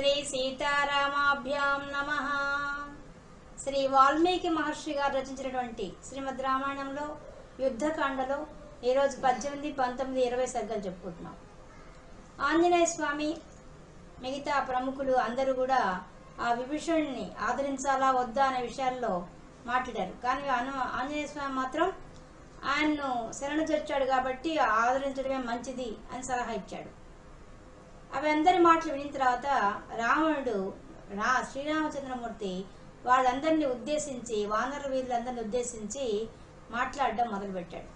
శ్రీ సీతారామాభ్యాం నమః. శ్రీ వాల్మీకి మహర్షి గారు రచించినటువంటి శ్రీమద్ రామాయణంలో యుద్ధకాండలో ఈరోజు 18, 19, 20 సర్గలు చెప్పుకుంటున్నాం. ఆంజనేయ స్వామి మిగతా ప్రముఖులు అందరూ కూడా ఆ విభీషణుడిని ఆదరించాలా వద్దా అనే విషయాల్లో మాట్లాడారు. కానీ ఆంజనేయ స్వామి మాత్రం ఆయన్ను శరణు చొచ్చాడు కాబట్టి ఆదరించడమే మంచిది అని సలహా ఇచ్చాడు. అవి అందరి మాటలు వినిన తర్వాత రావణుడు శ్రీరామచంద్రమూర్తి వాళ్ళందరినీ ఉద్దేశించి వానర వీరులందరినీ ఉద్దేశించి మాట్లాడడం మొదలుపెట్టాడు.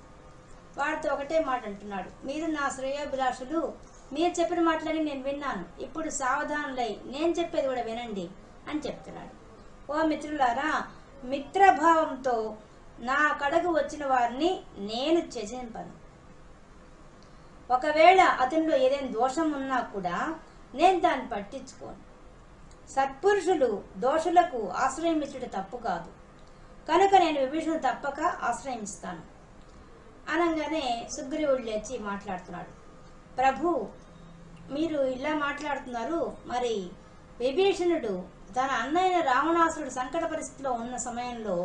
వాడితో ఒకటే మాట అంటున్నాడు, మీరు నా శ్రేయోభిలాషులు, మీరు చెప్పిన మాటలని నేను విన్నాను, ఇప్పుడు సావధానులై నేను చెప్పేది కూడా వినండి అని చెప్తున్నాడు. ఓ మిత్రులారా, మిత్రభావంతో నా కడకు వచ్చిన వారిని నేను త్యజింపను. ఒకవేళ అతనిలో ఏదైనా దోషం ఉన్నా కూడా నేను దాన్ని పట్టించుకోను. సత్పురుషులు దోషులకు ఆశ్రయం ఇచ్చుట తప్పు కాదు, కనుక నేను విభీషణుడు తప్పక ఆశ్రయిస్తాను అనగానే సుగ్రీవుడు లేచి మాట్లాడుతున్నాడు. ప్రభు, మీరు ఇలా మాట్లాడుతున్నారు, మరి విభీషణుడు తన అన్నయ్య రావణాసురుడు సంకట పరిస్థితిలో ఉన్న సమయంలో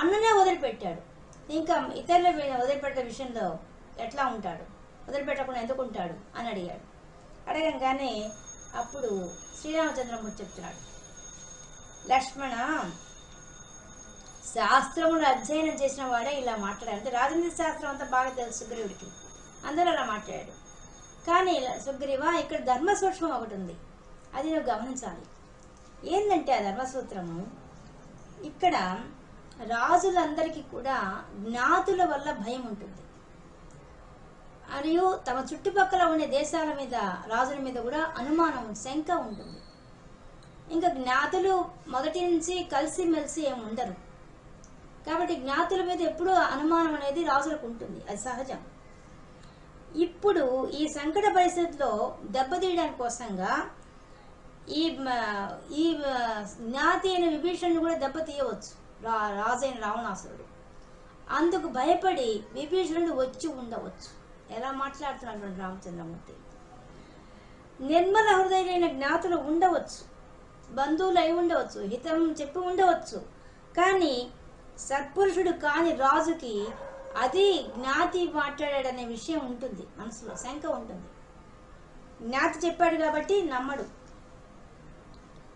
అన్ననే వదిలిపెట్టాడు, ఇంకా ఇతరుల వదిలిపెట్టే విషయంలో ఎట్లా ఉంటాడు, వదిలిపెట్టకుండా ఎందుకు ఉంటాడు అని అడిగాడు. అడగంగానే అప్పుడు శ్రీరామచంద్రమూర్తి చెప్తున్నాడు, లక్ష్మణ, శాస్త్రములు అధ్యయనం చేసిన వాడే ఇలా మాట్లాడాడు. అంటే రాజనీతి శాస్త్రం అంతా బాగా తెలుసు సుగ్రీవుడికి, అందరూ అలా మాట్లాడాడు. కానీ సుగ్రీవ, ఇక్కడ ధర్మ సూక్ష్మం ఒకటి ఉంది, అది నువ్వు గమనించాలి. ఏంటంటే ఆ ధర్మసూత్రము, ఇక్కడ రాజులందరికీ కూడా జ్ఞాతుల వల్ల భయం ఉంటుంది, మరియు తమ చుట్టుపక్కల ఉండే దేశాల మీద రాజుల మీద కూడా అనుమానం, శంక ఉంటుంది. ఇంకా జ్ఞాతులు మొదటి నుంచి కలిసిమెలిసి ఏమి ఉండరు, కాబట్టి జ్ఞాతుల మీద ఎప్పుడూ అనుమానం అనేది రాజులకు ఉంటుంది, అది సహజం. ఇప్పుడు ఈ సంకట పరిస్థితిలో దెబ్బతీయడానికి కోసంగా ఈ జ్ఞాతి అయిన విభీషణుడు కూడా దెబ్బతీయవచ్చు రాజైన రావణాసురుడు. అందుకు భయపడి విభీషణుడు వచ్చి ఉండవచ్చు. ఎలా మాట్లాడుతున్నాడు రామచంద్రమూర్తి. నిర్మల హృదయులైన జ్ఞాతులు ఉండవచ్చు, బంధువులు అయి ఉండవచ్చు, హితం చెప్పి ఉండవచ్చు, కానీ సత్పురుషుడు కాని రాజుకి అది జ్ఞాతి మాట్లాడాడనే విషయం ఉంటుంది, మనసులో శంక ఉంటుంది. జ్ఞాతి చెప్పాడు కాబట్టి నమ్మడు,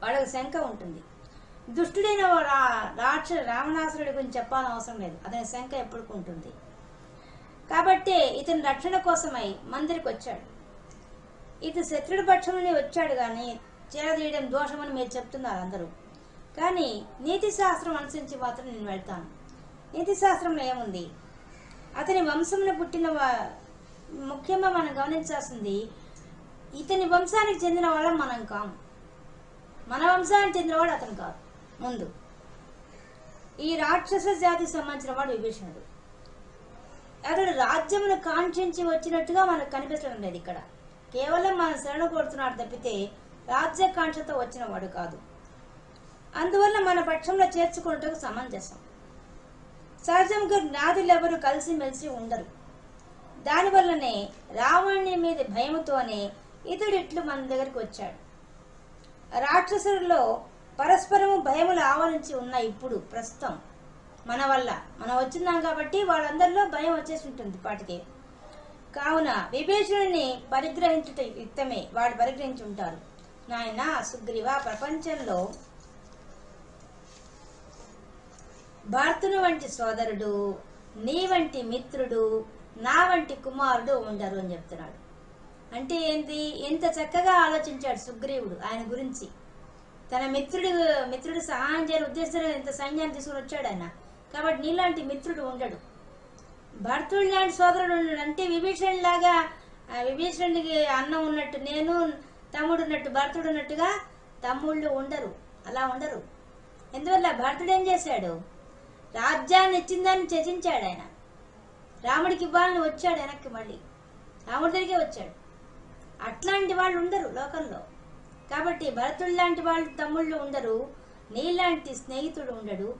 వాళ్ళకి శంక ఉంటుంది. దుష్టుడైన రావణాసురుడి గురించి చెప్పాల్సిన అవసరం లేదు, అతని శంక ఎప్పటికీ ఉంటుంది. కాబట్టి ఇతని రక్షణ కోసమై మందిరికి వచ్చాడు. ఇతను శత్రుడి పక్షంలోనే వచ్చాడు, కానీ చేరదీయడం దోషమని మీరు చెప్తున్నారు అందరూ. కానీ నీతి శాస్త్రం అనుసరించి మాత్రం నేను వెళ్తాను. నీతి శాస్త్రంలో ఏముంది, అతని వంశంలో పుట్టిన ముఖ్యంగా మనం గమనించాల్సింది, ఇతని వంశానికి చెందిన వాళ్ళం మనం కాము, మన వంశానికి చెందినవాడు అతను కాదు. ముందు ఈ రాక్షస జాతికి సంబంధించిన వాడు విభీషణుడు. అతడు రాజ్యమును కాంక్షించి వచ్చినట్టుగా మనకు కనిపించడం లేదు. ఇక్కడ కేవలం మన శరణు కోరుతున్నాడు తప్పితే రాజ్యకాంక్షతో వచ్చిన వాడు కాదు. అందువల్ల మన పక్షంలో చేర్చుకున్నట్టుకు సమంజసం. సహజంగా జ్ఞాతులు ఎవరు కలిసిమెలిసి ఉండరు. దానివల్లనే రావణుని మీద భయముతోనే ఇతడు ఇట్లు మన దగ్గరికి వచ్చాడు. రాక్షసుల్లో పరస్పరము భయములు ఆవరించి ఉన్నాయి. ఇప్పుడు ప్రస్తుతం మన వల్ల మనం వచ్చినాం కాబట్టి వాళ్ళందరిలో భయం వచ్చేసి ఉంటుంది పాటికే. కావున విభీషణుని పరిగ్రహించుట యుక్తమే, వాడు పరిగ్రహించి ఉంటారు. నాయన సుగ్రీవ, ప్రపంచంలో భర్తుని వంటి సోదరుడు, నీ వంటి మిత్రుడు, నా వంటి కుమారుడు ఉండరు అని చెప్తున్నాడు. అంటే ఏంటి, ఎంత చక్కగా ఆలోచించాడు సుగ్రీవుడు ఆయన గురించి. తన మిత్రుడు సహాయం చేయాలని ఉద్దేశంతో ఎంత సైన్యాన్ని తీసుకుని వచ్చాడు ఆయన. కాబట్టి నీలాంటి మిత్రుడు ఉండడు, భర్తుడు లాంటి సోదరుడు ఉండడు. అంటే విభీషణులాగా, విభీషణుడికి అన్నం ఉన్నట్టు నేను, తమ్ముడు ఉన్నట్టు భర్తుడు ఉన్నట్టుగా తమ్ముళ్ళు ఉండరు, అలా ఉండరు. ఎందువల్ల భర్తుడు ఏం చేశాడు, రాజ్యాన్ని ఇచ్చిందాన్ని త్యజించాడు. ఆయన రాముడికి ఇవ్వాలని వచ్చాడు, వెనక్కి మళ్ళీ రాముడి దగ్గరికే వచ్చాడు. అట్లాంటి వాళ్ళు ఉండరు లోకంలో. కాబట్టి భరతుడు లాంటి వాళ్ళు తమ్ముళ్ళు ఉండరు, నీలాంటి స్నేహితుడు ఉండడు,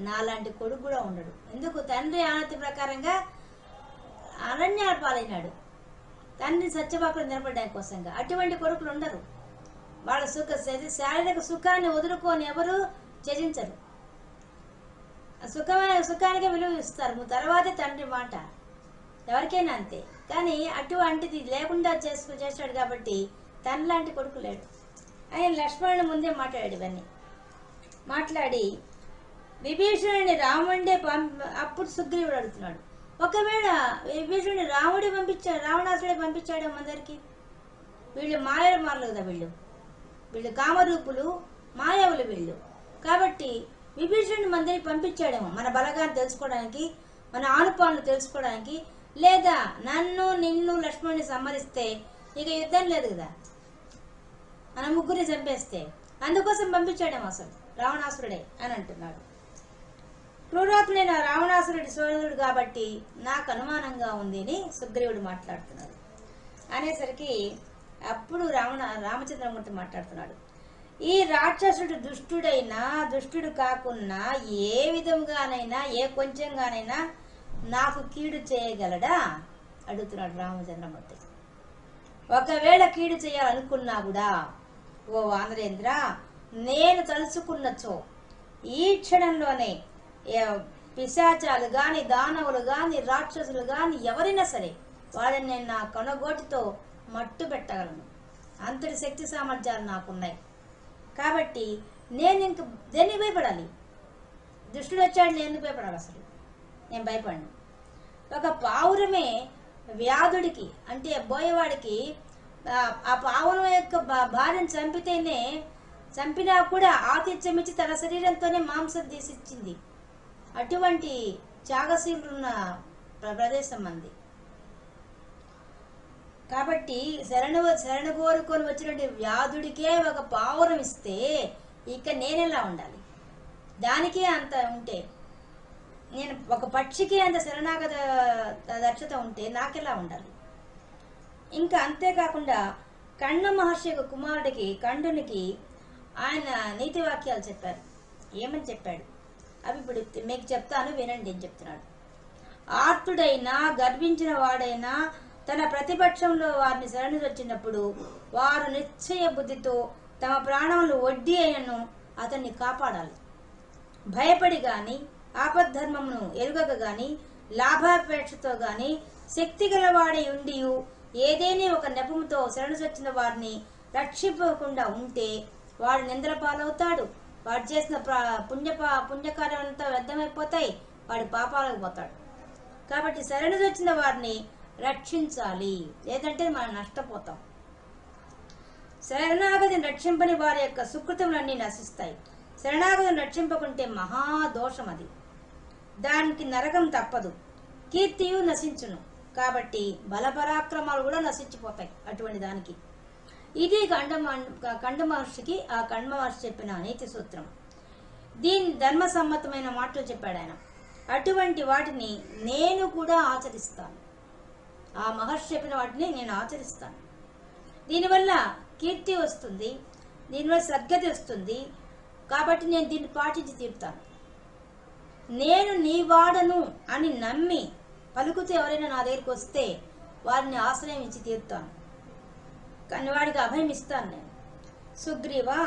నాలాంటి కొడుకు కూడా ఉండడు. ఎందుకు, తండ్రి ఆనతి ప్రకారంగా అరణ్యాల పాలైనాడు, తండ్రి సత్యవాకులు నిలబడ్డానికి కోసంగా. అటువంటి కొడుకులు ఉండరు. వాళ్ళ శారీరక సుఖాన్ని వదులుకొని ఎవరు త్యజించరు. సుఖానికి విలువ ఇస్తారు. తర్వాతే తండ్రి మాట ఎవరికైనా అంతే. కానీ అటువంటిది లేకుండా చేశాడు కాబట్టి తన లాంటి కొడుకు లేడు. ఆయన లక్ష్మణుని ముందే మాట్లాడాడు. ఇవన్నీ మాట్లాడి విభీషణుని రాముడే అప్పుడు సుగ్రీవుడు అడుగుతున్నాడు, ఒకవేళ విభీషణుని రావణాసుడే పంపించాడు అందరికి. వీళ్ళు మాయలు మారలు కదా, వీళ్ళు కామరూపులు, మాయావులు వీళ్ళు. కాబట్టి విభీషణుని మందిని పంపించాడేమో మన బలగాన్ని తెలుసుకోవడానికి, మన ఆనుపాలను తెలుసుకోవడానికి, లేదా నిన్ను లక్ష్మణుని సమ్మరిస్తే ఇక యుద్ధం లేదు కదా, మన ముగ్గురిని చంపేస్తే అందుకోసం పంపించాడేమో అసలు రావణాసురుడే అని అంటున్నాడు. క్రూరాత్ముడైన రావణాసురుడి సోదరుడు కాబట్టి నాకు అనుమానంగా ఉంది అని సుగ్రీవుడు మాట్లాడుతున్నాడు. అనేసరికి అప్పుడు రామచంద్రమూర్తి మాట్లాడుతున్నాడు, ఈ రాక్షసుడు దుష్టుడు కాకున్నా ఏ విధంగానైనా ఏ కొంచెంగానైనా నాకు కీడు చేయగలడా అడుగుతున్నాడు రామచంద్రమూర్తి. ఒకవేళ కీడు చేయాలనుకున్నా కూడా ఓ వానరేంద్ర, నేను తలుచుకున్నచో ఈ క్షణంలోనే పిశాచాలు గాని, దానవులు గాని, రాక్షసులు గాని ఎవరైనా సరే వాళ్ళని నేను నా కొనగోటితో మట్టు పెట్టగలను. అంతటి శక్తి సామర్థ్యాలు నాకున్నాయి. కాబట్టి నేను ఇంక దేనికి భయపడాలి? దుష్టుడు వచ్చాడు, నేను భయపడాలి? అసలు నేను భయపడను. ఒక పావురమే వ్యాధుడికి అంటే బోయేవాడికి ఆ పావురం యొక్క భార్యను చంపినా కూడా ఆతిథ్యం ఇచ్చి తన శరీరంతోనే మాంసం తీసిచ్చింది. అటువంటి త్యాగశీలున్న ప్రదేశం మంది. కాబట్టి శరణు కోరుకొని వచ్చినటువంటి వ్యాధుడికే ఒక పావురం ఇస్తే ఇక నేనెలా ఉండాలి? దానికే అంత ఉంటే, నేను ఒక పక్షికి అంత శరణాగత దక్షత ఉంటే నాకెలా ఉండాలి? ఇంకా అంతేకాకుండా కణ్వ మహర్షి యొక్క కుమారుడికి కండునికి ఆయన నీతి వాక్యాలు చెప్పారు. ఏమని చెప్పాడు అవి ఇప్పుడు మీకు చెప్తాను, వినండి అని చెప్తున్నాడు. ఆర్తుడైనా గర్వించిన వాడైనా తన ప్రతిపక్షంలో వారిని శరణు వచ్చినప్పుడు వారు నిశ్చయ బుద్ధితో తమ ప్రాణములు వడ్డీ అయినను అతన్ని కాపాడాలి. భయపడి గాని, ఆపద్ధర్మమును ఎరుగక గాని, లాభాపేక్షతో గాని, శక్తి గలవాడై ఉండియు ఏదేని ఒక నెపముతో శరణు వచ్చిన వారిని రక్షింపకుండా ఉంటే వాడు నిందల పాలవుతాడు. వాడు చేసిన పుణ్యకార్యం అంతా వ్యర్థమైపోతాయి. వాడు పాపాలకు పోతాడు. కాబట్టి శరణు వచ్చిన వారిని రక్షించాలి, లేదంటే మనం నష్టపోతాం. శరణాగతిని రక్షింపని వారి యొక్క సుకృతములన్నీ నశిస్తాయి. శరణాగతిని రక్షింపకుంటే మహాదోషం అది. దానికి నరకం తప్పదు, కీర్తియు నశించును. కాబట్టి బలపరాక్రమాలు కూడా నశించిపోతాయి అటువంటి దానికి. ఇది కండ మహర్షికి ఆ కండ మహర్షి చెప్పిన నీతి సూత్రం. దీని ధర్మసమ్మతమైన మాటలు చెప్పాడు ఆయన. అటువంటి వాటిని నేను కూడా ఆచరిస్తాను. ఆ మహర్షి చెప్పిన వాటిని నేను ఆచరిస్తాను. దీనివల్ల కీర్తి వస్తుంది, దీనివల్ల సద్గతి వస్తుంది. కాబట్టి నేను దీన్ని పాటించి తీరుతాను. నేను నీ వాడను అని నమ్మి పలుకుతూ ఎవరైనా నా దగ్గరికి వస్తే వారిని ఆశ్రయం ఇచ్చి తీరుతాను. కానీ వాడికి అభయం ఇస్తాను నేను. సుగ్రీవా,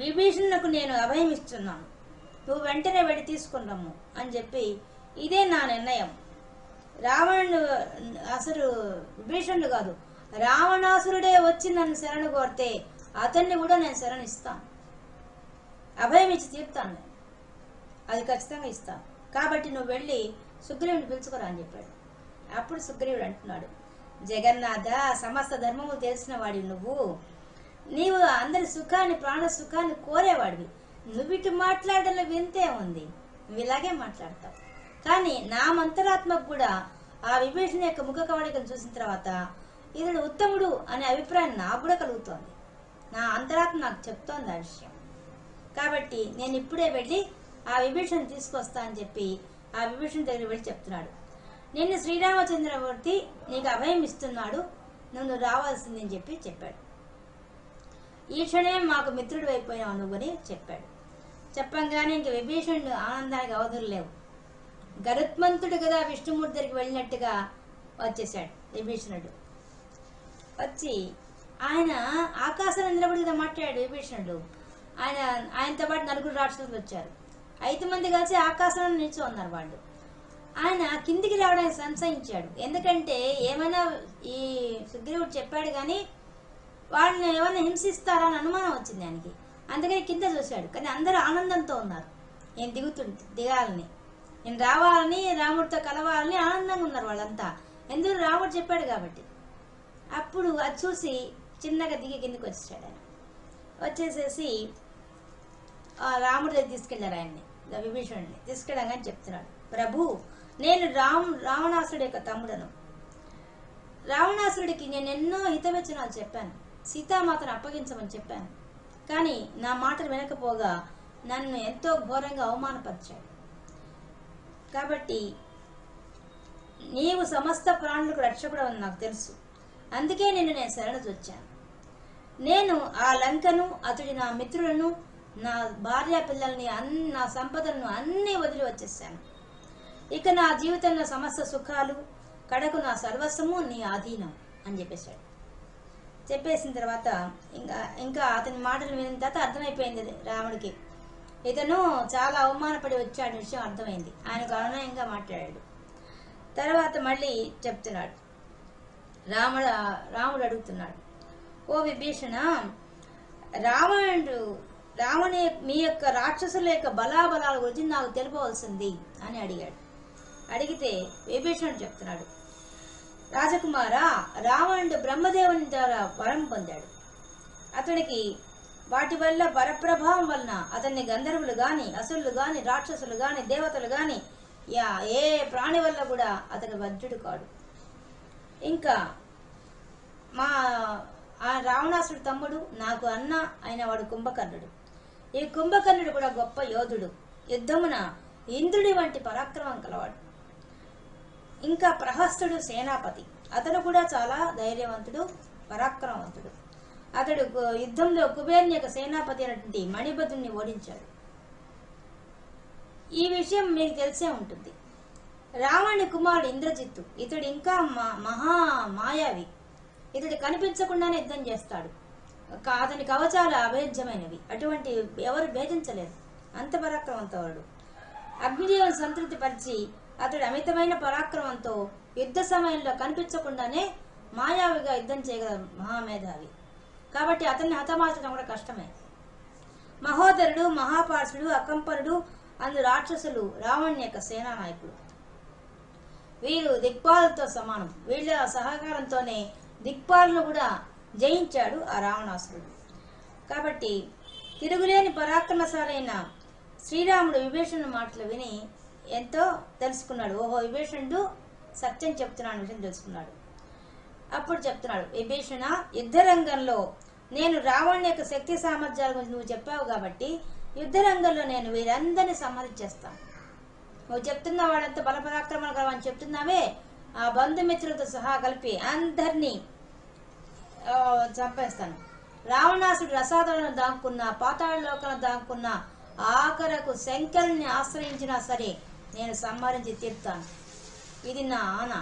విభీషణులకు నేను అభయం ఇస్తున్నాను, నువ్వు వెంటనే వెళ్ళి తీసుకుని రమ్ము అని చెప్పి, ఇదే నా నిర్ణయం. రావణుడు అసలు విభీషణుడు కాదు, రావణాసురుడే వచ్చి నన్ను శరణు కోరితే అతన్ని కూడా నేను శరణిస్తాను, అభయం ఇచ్చి తీరుతాను నేను, అది ఖచ్చితంగా ఇస్తాను. కాబట్టి నువ్వు వెళ్ళి సుగ్రీవుని పిలుచుకురా అని చెప్పాడు. అప్పుడు సుగ్రీవుడు అంటున్నాడు, జగన్నాథ, సమస్త ధర్మము తెలిసిన వాడివి నీవు అందరి సుఖాన్ని, ప్రాణ సుఖాన్ని కోరేవాడివి. నువ్వు ఇటు మాట్లాడడంలో వింతే ఉంది, నువ్వు ఇలాగే మాట్లాడతావు. కానీ నా మంతరాత్మకు కూడా ఆ విభీషణ యొక్క ముఖ కవళికను చూసిన తర్వాత ఇతడు ఉత్తముడు అనే అభిప్రాయం నాకు కూడా కలుగుతోంది. నా అంతరాత్మ నాకు చెప్తోంది ఆ విషయం. కాబట్టి నేను ఇప్పుడే వెళ్ళి ఆ విభీషణ తీసుకొస్తా అని చెప్పి ఆ విభీషణ దగ్గర వెళ్ళి చెప్తున్నాడు. నిన్ను శ్రీరామచంద్రమూర్తి నీకు అభయం ఇస్తున్నాడు, నువ్వు రావాల్సింది అని చెప్పాడు. ఈ క్షణమే మాకు మిత్రుడు అయిపోయినావు నువ్వని చెప్పాడు. చెప్పంగానే ఇంక విభీషణుడు ఆనందానికి అవధులు లేవు. గరుత్మంతుడు కదా విష్ణుమూర్తి దగ్గరికి వెళ్ళినట్టుగా వచ్చేసాడు విభీషణుడు. వచ్చి ఆయన ఆకాశంలో నిలబడి మాట్లాడాడు విభీషణుడు. ఆయనతో పాటు 4 రాక్షసులు వచ్చారు. 5 మంది కలిసి ఆకాశంలో నిల్చో ఉన్నారు వాళ్ళు. ఆయన కిందికి రావడానికి సంశయించాడు. ఎందుకంటే ఏమైనా ఈ సుగ్రీవుడు చెప్పాడు కానీ వాళ్ళని ఏమైనా హింసిస్తారా అని అనుమానం వచ్చింది ఆయనకి. అందుకని కింద చూశాడు. కానీ అందరూ ఆనందంతో ఉన్నారు. నేను దిగాలని, నేను రావాలని, రాముడితో కలవాలని ఆనందంగా ఉన్నారు వాళ్ళంతా. ఎందుకు రాముడు చెప్పాడు కాబట్టి. అప్పుడు అది చూసి చిన్నగా దిగి కిందికి వచ్చేసాడు ఆయన. వచ్చేసేసి రాముడి దగ్గర తీసుకెళ్లారు ఆయన్ని, విభీషణుడిని తీసుకెళ్ళగానే చెప్తున్నాడు, ప్రభు నేను రావణాసురుడి యొక్క తమ్ముడను. రావణాసురుడికి నేను ఎన్నో హితవచనాలు చెప్పాను, సీతామాతను అప్పగించమని చెప్పాను. కానీ నా మాటలు వినకపోగా నన్ను ఎంతో ఘోరంగా అవమానపరిచాడు. కాబట్టి నీవు సమస్త ప్రాణులకు రక్షకుడు అని నాకు తెలుసు. అందుకే నేను శరణొచ్చాను. నేను ఆ లంకను, అతడి నా మిత్రులను, నా భార్య పిల్లల్ని, నా సంపదలను అన్నీ వదిలి వచ్చేసాను. ఇక నా జీవితంలో సమస్త సుఖాలు, కడకు నా సర్వస్వము నీ ఆధీనం అని చెప్పేశాడు. చెప్పేసిన తర్వాత ఇంకా అతని మాటలు విన్న తర్వాత అర్థమైపోయింది రాముడికి, ఇతను చాలా అవమానపడి వచ్చాడు విషయం అర్థమైంది. ఆయనకు అనునయంగా మాట్లాడాడు. తర్వాత మళ్ళీ చెప్తున్నాడు, రాముడు అడుగుతున్నాడు, ఓ విభీషణ, రావణి మీ యొక్క రాక్షసుల యొక్క బలాబలాల గురించి నాకు తెలుపవలసింది అని అడిగాడు. అడిగితే విభీషణుడు చెప్తున్నాడు, రాజకుమార, రావణుడు బ్రహ్మదేవుని ద్వారా వరం పొందాడు. అతడికి వాటి వల్ల పరప్రభావం వలన అతన్ని గంధర్వులు గాని, అసురులు గాని, రాక్షసులు గాని, దేవతలు గాని ఏ ప్రాణి వల్ల కూడా అతడు వజ్రుడు కాడు. ఇంకా ఆ రావణాసుడు తమ్ముడు నాకు అన్న అయిన వాడు కుంభకర్ణుడు. ఈ కుంభకర్ణుడు కూడా గొప్ప యోధుడు, యుద్ధమున ఇంద్రుడి వంటి పరాక్రమం కలవాడు. ఇంకా ప్రహస్తుడు సేనాపతి, అతడు కూడా చాలా ధైర్యవంతుడు, పరాక్రమవంతుడు. అతడు యుద్ధంలో కుబేరుని యొక్క సేనాపతి అయినటువంటి మణిబద్ధుని ఓడించాడు. ఈ విషయం మీకు తెలిసే ఉంటుంది. రావణుని కుమారుడు ఇంద్రజిత్తు, ఇతడు ఇంకా మహా మాయావి. ఇతడు కనిపించకుండానే యుద్ధం చేస్తాడు. అతని కవచాలు అభేద్యమైనవి, అటువంటి ఎవరు భేదించలేరు, అంత పరాక్రమంతోడు. అగ్నిదేవుని సంతృప్తి పరిచి అతడు అమితమైన పరాక్రమంతో యుద్ధ సమయంలో కనిపించకుండానే మాయావిగా యుద్ధం చేయగల మహామేధావి. కాబట్టి అతన్ని హతమార్చడం కూడా కష్టమే. మహోదరుడు, మహాపార్షుడు, అకంపరుడు అందు రాక్షసులు రావణుని యొక్క సేనానాయకులు. వీరు దిక్పాలతో సమానం. వీళ్ళ సహకారంతోనే దిక్పాలను కూడా జయించాడు ఆ రావణాసురుడు. కాబట్టి తిరుగులేని పరాక్రమశాలైన శ్రీరాముడు విభీషణుని మాటలు విని ఎంతో తెలుసుకున్నాడు. ఓహో, విభీషణుడు సత్యం చెప్తున్నాడు విషయం తెలుసుకున్నాడు. అప్పుడు చెప్తున్నాడు, విభీషణ, యుద్ధరంగంలో నేను రావణుని యొక్క శక్తి సామర్థ్యాల గురించి నువ్వు చెప్పావు కాబట్టి యుద్ధరంగంలో నేను వీరందరినీ సంహరించేస్తాను. నువ్వు చెప్తున్న వాళ్ళంతా బలపరాక్రమాలు కలవని చెప్తున్నావే, ఆ బంధుమిత్రులతో సహా కలిపి అందరినీ చంపేస్తాను. రావణాసుడు రసాదులను దాక్కున్నా, పాతాళ లోకాలను దాక్కున్నా, ఆఖరకు శంకరుని ఆశ్రయించినా సరే నేను సంహరించి తీర్తాను. ఇది నా ఆన.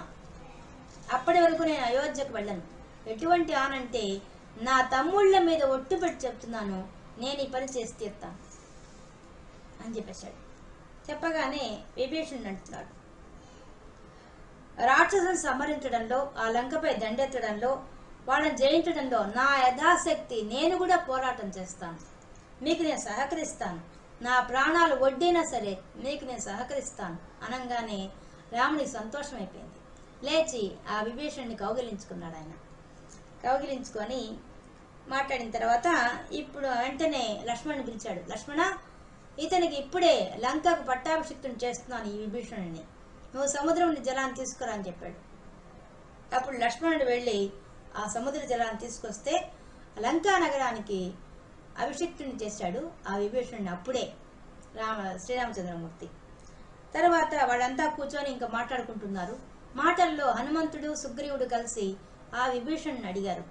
అప్పటి వరకు నేను అయోధ్యకు వెళ్ళను. ఎటువంటి ఆనంటే నా తమ్ముళ్ళ మీద ఒట్టు పెట్టి చెప్తున్నాను, నేను ఈ పని చేసి తీర్తాను అని చెప్పేశాడు. చెప్పగానే విభీషణుడు అంటున్నాడు, రాక్షసుని సంహరించడంలో, ఆ లంకపై దండెత్తడంలో, వాళ్ళని జయించడంలో నా యథాశక్తి నేను కూడా పోరాటం చేస్తాను. మీకు నేను సహకరిస్తాను. నా ప్రాణాలు వడ్డైనా సరే మీకు నేను సహకరిస్తాను అనగానే రాముడికి సంతోషం అయిపోయింది. లేచి ఆ విభీషణుని కౌగిలించుకున్నాడు. ఆయన కౌగిలించుకొని మాట్లాడిన తర్వాత ఇప్పుడు వెంటనే లక్ష్మణుని పిలిచాడు. లక్ష్మణ, ఇతనికి ఇప్పుడే లంకకు పట్టాభిషిక్తుని చేస్తున్నాను ఈ విభీషణుని, నువ్వు సముద్రం జలాన్ని తీసుకురా అని చెప్పాడు. అప్పుడు లక్ష్మణుడు వెళ్ళి ఆ సముద్ర జలాన్ని తీసుకొస్తే లంకా నగరానికి అభిషిక్తుని చేశాడు ఆ విభీషణుని అప్పుడే శ్రీరామచంద్రమూర్తి. తర్వాత వాళ్ళంతా కూర్చొని ఇంకా మాట్లాడుకుంటున్నారు. మాటల్లో హనుమంతుడు, సుగ్రీవుడు కలిసి ఆ విభీషణుని అడిగారు,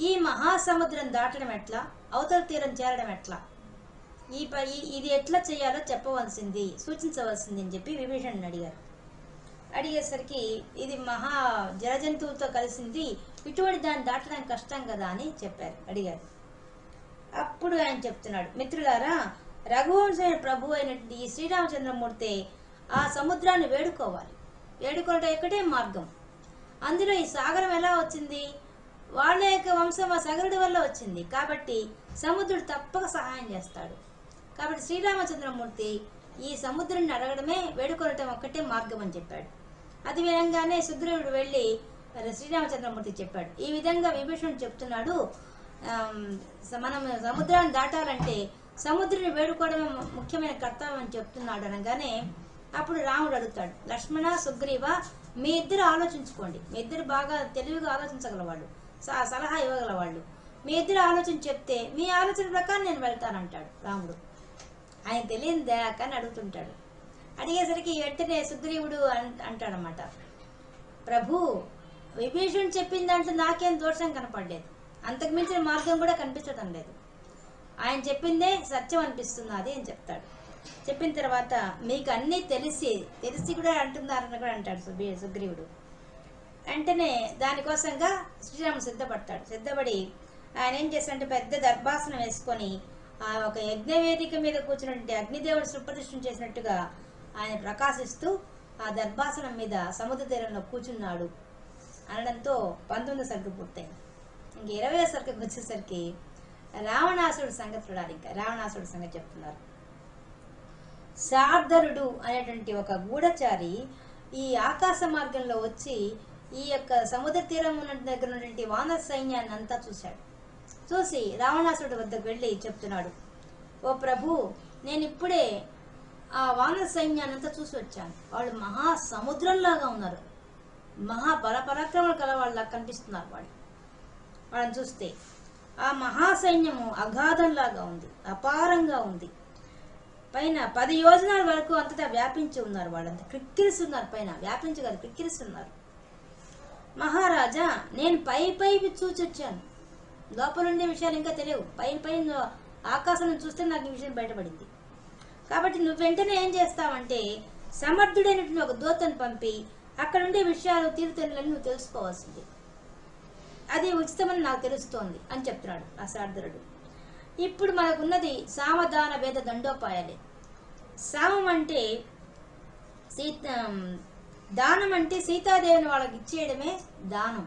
ఈ మహాసముద్రం దాటడం ఎట్లా, అవతల తీరం చేరడం ఎట్లా, ఇది ఎట్లా చేయాలో చెప్పవలసింది, సూచించవలసింది అని చెప్పి విభీషణుని అడిగారు. అడిగేసరికి ఇది మహా జలజంతువులతో కలిసింది, ఇటువంటి దాన్ని దాటడానికి కష్టం కదా అని అడిగారు. అప్పుడు ఆయన చెప్తున్నాడు, మిత్రులారా, రఘువంశమైన ప్రభు అయినటువంటి ఈ శ్రీరామచంద్రమూర్తి ఆ సముద్రాన్ని వేడుకోవాలి. వేడుకోవడం ఒకటే మార్గం. అందులో ఈ సాగరం ఎలా వచ్చింది? వాళ్ళ యొక్క వంశం ఆ సగరుడి వల్ల వచ్చింది. కాబట్టి సముద్రుడు తప్పక సహాయం చేస్తాడు. కాబట్టి శ్రీరామచంద్రమూర్తి ఈ సముద్రుడిని అడగడమే, వేడుకోవటం ఒక్కటే మార్గం అని చెప్పాడు. అది విధంగానే సుగ్రీవుడు వెళ్ళి శ్రీరామచంద్రమూర్తి చెప్పాడు. ఈ విధంగా విభీషణుడు చెప్తున్నాడు, మనం సముద్రాన్ని దాటాలంటే సముద్రుని వేడుకోవడమే ముఖ్యమైన కర్తవ్యం అని చెప్తున్నాడు. అనగానే అప్పుడు రాముడు అడుగుతాడు, లక్ష్మణ, సుగ్రీవ, మీ ఇద్దరు ఆలోచించుకోండి. మీ ఇద్దరు బాగా తెలివిగా ఆలోచించగలవాళ్ళు, సలహా ఇవ్వగలవాళ్ళు. మీ ఇద్దరు ఆలోచన చెప్తే మీ ఆలోచన ప్రకారం నేను వెళ్తానంటాడు రాముడు. ఆయన తెలియదు కానీ అడుగుతుంటాడు. అడిగేసరికి వెంటనే సుగ్రీవుడు అంటాడనమాట, ప్రభు, విభీషణుడు చెప్పిన దాంట్లో నాకేం దోషం కనపడలేదు, అంతకు మించిన మార్గం కూడా కనిపించడం లేదు. ఆయన చెప్పిందే సత్యం అనిపిస్తున్నది అని చెప్తాడు. చెప్పిన తర్వాత మీకు అన్నీ తెలిసి కూడా అంటున్నారని కూడా అంటాడు సుగ్రీవుడు. వెంటనే దానికోసంగా శ్రీరాముడు సిద్ధపడి ఆయన ఏం చేస్తాడంటే పెద్ద దర్భాసనం వేసుకొని ఆ ఒక యజ్ఞవేదిక మీద కూర్చున్నట్టు అగ్నిదేవుడు సుప్రతిష్ఠం చేసినట్టుగా ఆయన ప్రకాశిస్తూ ఆ దర్భాసనం మీద సముద్ర తీరంలో కూర్చున్నాడు అనడంతో 19వ సర్గ పూర్తయింది. ఇంక 20వ సర్గకు వచ్చేసరికి రావణాసుడు సంగతి చూడాలి. ఇంకా రావణాసుడు సంగతి చెప్తున్నారు. శార్దరుడు అనేటువంటి ఒక గూఢచారి ఈ ఆకాశ మార్గంలో వచ్చి ఈ యొక్క సముద్ర తీరం ఉన్న దగ్గర ఉన్నటువంటి వానర సైన్యాన్ని అంతా చూసి రావణాసుడి వద్దకు వెళ్ళి చెప్తున్నాడు, ఓ ప్రభు, నేను ఇప్పుడే ఆ వానర సైన్యాన్ని అంతా చూసి వచ్చాను. వాళ్ళు మహా సముద్రంలాగా ఉన్నారు, మహా బలపరాక్రమాలు కల వాళ్ళ కనిపిస్తున్నారు. వాళ్ళని చూస్తే ఆ మహాసైన్యము అగాధంలాగా ఉంది, అపారంగా ఉంది. పైన 10 యోజనాల వరకు అంతటా వ్యాపించి ఉన్నారు. వాళ్ళంతా క్రిక్కిరిస్తున్నారు. పైన వ్యాపించి కాదు, క్రిక్కిరిస్తున్నారు. మహారాజా, నేను పై చూచొచ్చాను, లోపల ఉండే విషయాలు ఇంకా తెలియవు. పై ఆకాశం చూస్తే నాకు ఈ విషయం బయటపడింది. కాబట్టి నువ్వు వెంటనే ఏం చేస్తావంటే సమర్థుడైనటువంటి ఒక దూతను పంపి అక్కడ ఉండే విషయాలు తీరుతెన్నులని నువ్వు తెలుసుకోవాల్సింది, అది ఉచితమని నాకు తెలుస్తోంది అని చెప్తున్నాడు ఆ శార్దరుడు. ఇప్పుడు మనకున్నది సామదాన భేద దండోపాయాలే. సామం అంటే దానం, అంటే సీతాదేవిని వాళ్ళకి ఇచ్చేయడమే దానం.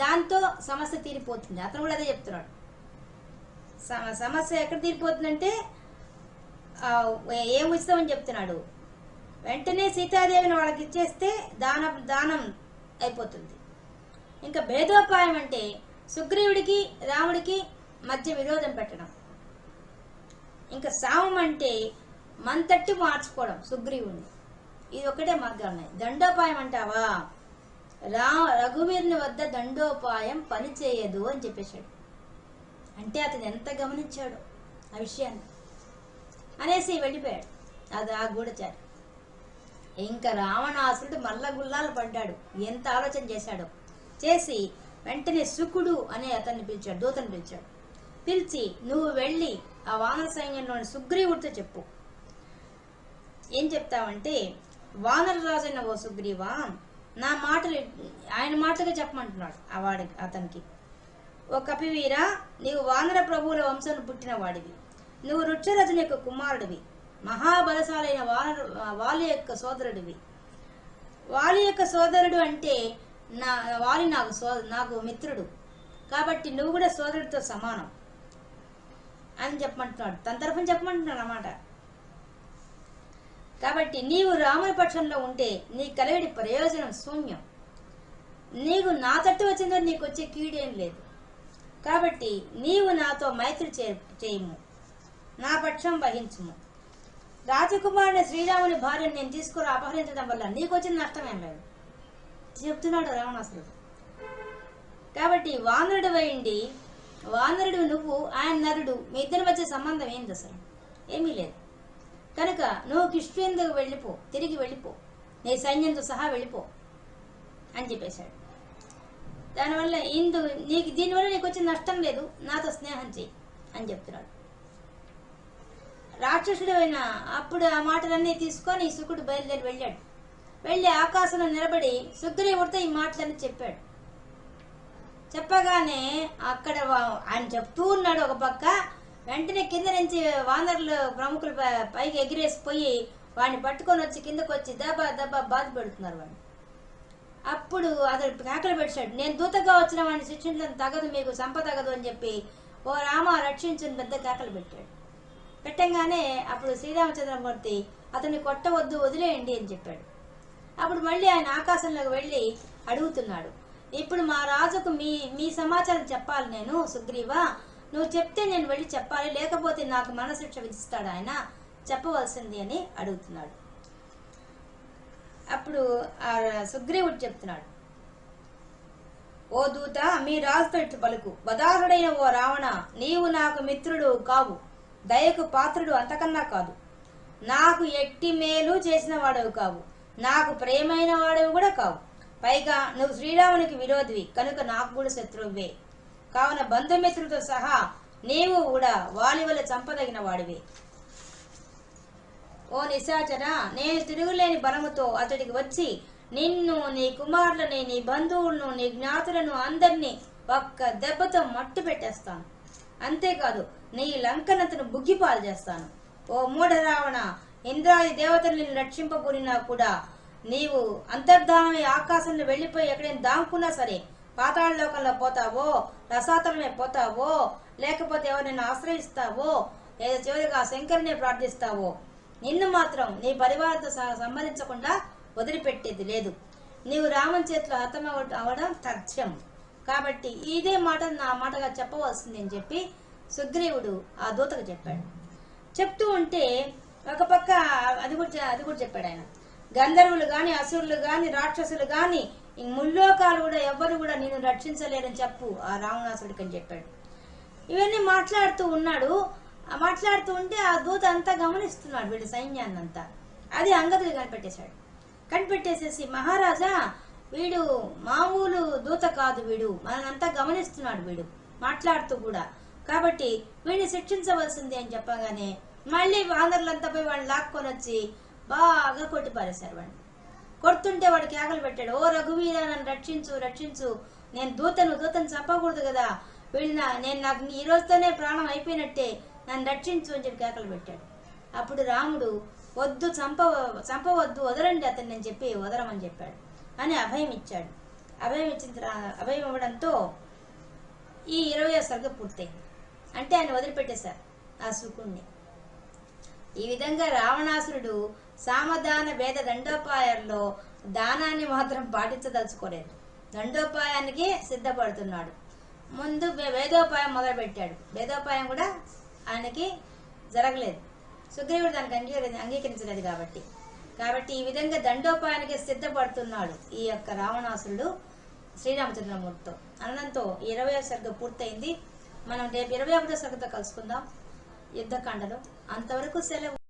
దాంతో సమస్య తీరిపోతుంది. అతను కూడా అదే చెప్తున్నాడు. సమస్య ఎక్కడ తీరిపోతుందంటే ఏం ఉచితమని చెప్తున్నాడు. వెంటనే సీతాదేవిని వాళ్ళకి ఇచ్చేస్తే దానం అయిపోతుంది. ఇంకా భేదోపాయం అంటే సుగ్రీవుడికి రాముడికి మధ్య విరోధం పెట్టడం. ఇంకా సామం అంటే మంతట్టి మార్చుకోవడం సుగ్రీవుడిని. ఇది ఒకటే మార్గాలు ఉన్నాయి. దండోపాయం అంటావా, రఘువీరుని వద్ద దండోపాయం పనిచేయదు అని చెప్పేశాడు. అంటే అతను ఎంత గమనించాడు ఆ విషయాన్ని అనేసి వెళ్ళిపోయాడు అది ఆ గూఢచారి. ఇంకా రావణాసురుడు మల్ల గుల్లాలు పడ్డాడు. ఎంత ఆలోచన చేశాడో. చేసి వెంటనే శుకుడు అనే అతన్ని పిలిచాడు, దూతను పిలిచాడు. పిలిచి నువ్వు వెళ్ళి ఆ వానర సైన్యంలోని సుగ్రీవుడితో చెప్పు. ఏం చెప్తావంటే, వానర రాజైన ఓ సుగ్రీవా, నా మాటలు ఆయన మాటలుగా చెప్పమంటున్నాడు అతనికి. ఓ కపివీరా, నీవు వానర ప్రభువుల వంశం పుట్టిన వాడివి. నువ్వు వృక్షరథుని యొక్క కుమారుడివి. మహాబలశాలైన వాలి యొక్క సోదరుడివి. వాలి యొక్క సోదరుడు అంటే వాలి నాకు మిత్రుడు. కాబట్టి నువ్వు కూడా సోదరుడితో సమానం అని చెప్పమంటున్నాడు. తన తరఫున చెప్పమంటున్నాడు అన్నమాట. కాబట్టి నీవు రాముని పక్షంలో ఉంటే నీ కలిగిన ప్రయోజనం శూన్యం. నీవు నా తట్టు వచ్చిందో నీకు వచ్చే కీడేం లేదు. కాబట్టి నీవు నాతో మైత్రి చేయము, నా పక్షం వహించుము. రాజకుమారుని శ్రీరాముని భార్యను నేను తీసుకుని అపహరించడం వల్ల నీకు వచ్చిన నష్టమేం లేదు చెప్తున్నాడు రావణాసురుడు. కాబట్టి వానరుడు వేయండి, వానరుడు నువ్వు, ఆయన నరుడు, మీ ఇద్దరి మధ్య సంబంధం ఏంది? అసలు ఏమీ లేదు. కనుక నువ్వు కిష్కింధకు వెళ్ళిపో, తిరిగి వెళ్ళిపో, నీ సైన్యంతో సహా వెళ్ళిపో అని చెప్పేశాడు. దానివల్ల దీనివల్ల నీకు వచ్చిన నష్టం లేదు, నాతో స్నేహం చెయ్యి అని చెప్తున్నాడు. రాక్షసుడు అయినా అప్పుడు ఆ మాటలన్నీ తీసుకొని శుకుడు బయలుదేరి వెళ్ళాడు. వెళ్ళి ఆకాశంలో నిలబడి సుగ్రీవుడితో ఈ మాటలని చెప్పాడు. చెప్పగానే అక్కడ ఆయన చెప్తూ ఉన్నాడు ఒక పక్క, వెంటనే కింద నుంచి వానరులు ప్రముఖులు పైకి ఎగిరేసిపోయి వాడిని పట్టుకొని వచ్చి కిందకు వచ్చి దబా దబా బాధ పెడుతున్నారు వాడిని. అప్పుడు అతడు కేకలు పెట్టాడు, నేను దూతగా వచ్చిన వాడిని శిక్షించడం తగదు, మీకు సంప తగదు అని చెప్పి ఓ రామ రక్షించుని పెద్ద కేకలు పెట్టాడు. పెట్టంగానే అప్పుడు శ్రీరామచంద్రమూర్తి అతన్ని కొట్టవద్దు, వదిలేయండి అని చెప్పాడు. అప్పుడు మళ్ళీ ఆయన ఆకాశంలోకి వెళ్ళి అడుగుతున్నాడు, ఇప్పుడు మా రాజుకు మీ సమాచారం చెప్పాలి నేను సుగ్రీవా, నువ్వు చెప్తే నేను వెళ్ళి చెప్పాలి, లేకపోతే నాకు మరణశిక్ష విధిస్తాడు ఆయన, చెప్పవలసింది అని అడుగుతున్నాడు. అప్పుడు ఆ సుగ్రీవుడు చెప్తున్నాడు, ఓ దూత, మీ రాజుతో ఇట్లు పలుకు, బదారుడైన ఓ రావణ, నీవు నాకు మిత్రుడు కావు, దయకు పాత్రుడు అంతకన్నా కాదు, నాకు ఎట్టి మేలు చేసిన వాడవు కావు, నాకు ప్రేమైన వాడవు కూడా కావు, పైగా నువ్వు శ్రీరామునికి విరోధివి కనుక నాకు కూడా శత్రువువే, కావున బంధుమిత్రులతో సహా నీవు కూడా వాలి వల్ల చంపదగిన వాడివి. ఓ నిశాచర, నేను తిరుగులేని బలముతో అతడికి వచ్చి నిన్ను, నీ కుమారులని, నీ బంధువులను, నీ జ్ఞాతులను అందరినీ ఒక్క దెబ్బతో మట్టు పెట్టేస్తాను. అంతేకాదు నీ లంకనంతను బుగ్గిపాలు చేస్తాను. ఓ మూఢ రావణ, ఇంద్రాది దేవతలు నిన్ను రక్షింపబూరినా కూడా నీవు అంతర్ధానమై ఆకాశంలో వెళ్ళిపోయి ఎక్కడైనా దాముకున్నా సరే పాతాళ లోకంలో పోతావో, రసాతలమే పోతావో, లేకపోతే ఎవరినైనా ఆశ్రయిస్తావో, లేదా చివరిగా శంకరునే ప్రార్థిస్తావో, నిన్ను మాత్రం నీ పరివారంతో సంబంధించకుండా వదిలిపెట్టేది లేదు. నీవు రామన్ చేతిలో హతం అవడం తథ్యం. కాబట్టి ఇదే మాట నా మాటగా చెప్పవలసింది అని చెప్పి సుగ్రీవుడు ఆ దూతకు చెప్పాడు. చెప్తూ ఉంటే ఒక పక్క అది కూడా చెప్పాడు ఆయన, గంధర్వులు గాని, అసురులు గాని, రాక్షసులు గాని, ఈ ముల్లోకాలు కూడా ఎవ్వరు కూడా నిన్ను రక్షించలేరని చెప్పు ఆ రావణాసుడికి అని చెప్పాడు. ఇవన్నీ మాట్లాడుతూ ఉన్నాడు. మాట్లాడుతూ ఉంటే ఆ దూత అంతా గమనిస్తున్నాడు, వీడి సైన్యాన్ని అంతా. అది అంగదుడు కనిపెట్టేశాడు. కనిపెట్టేసేసి, మహారాజా, వీడు మామూలు దూత కాదు, వీడు మనంతా గమనిస్తున్నాడు, వీడు మాట్లాడుతూ కూడా, కాబట్టి వీడిని శిక్షించవలసింది అని చెప్పగానే మళ్ళీ వానరులంతా పోయి వాడిని లాక్కొని వచ్చి బాగా కొట్టి పారేశారు. వాడిని కొడుతుంటే వాడు కేకలు పెట్టాడు, ఓ రఘువీర, నన్ను రక్షించు రక్షించు, నేను దూతను చంపకూడదు కదా, వీళ్ళు నేను నాకు ఈ రోజుతోనే ప్రాణం అయిపోయినట్టే, నన్ను రక్షించు అని చెప్పి కేకలు పెట్టాడు. అప్పుడు రాముడు, వద్దు, చంపవద్దు, వదలండి అతన్ని అని చెప్పి వదలమని చెప్పాడు అని అభయం ఇచ్చాడు. అభయం ఇవ్వడంతో ఈ 20వ సర్గ పూర్తయింది. అంటే ఆయన వదిలిపెట్టేశారు ఆ శుకుణ్ణి. ఈ విధంగా రావణాసురుడు సామదాన భేద దండోపాయాల్లో దానాన్ని మాత్రం పాటించదలుచుకోలేదు. దండోపాయానికి సిద్ధపడుతున్నాడు. ముందు వేదోపాయం మొదలుపెట్టాడు. వేదోపాయం కూడా ఆయనకి జరగలేదు, సుగ్రీవుడు దానికి అంగీకరించలేదు కాబట్టి ఈ విధంగా దండోపాయానికి సిద్ధపడుతున్నాడు ఈ యొక్క రావణాసురుడు శ్రీరామచంద్రమూర్తితో. అనంతో 20వ సర్గ పూర్తయింది. మనం రేపు 21వ సర్గతో కలుసుకుందాం యుద్ధకాండలో. అంతవరకు సెలవు.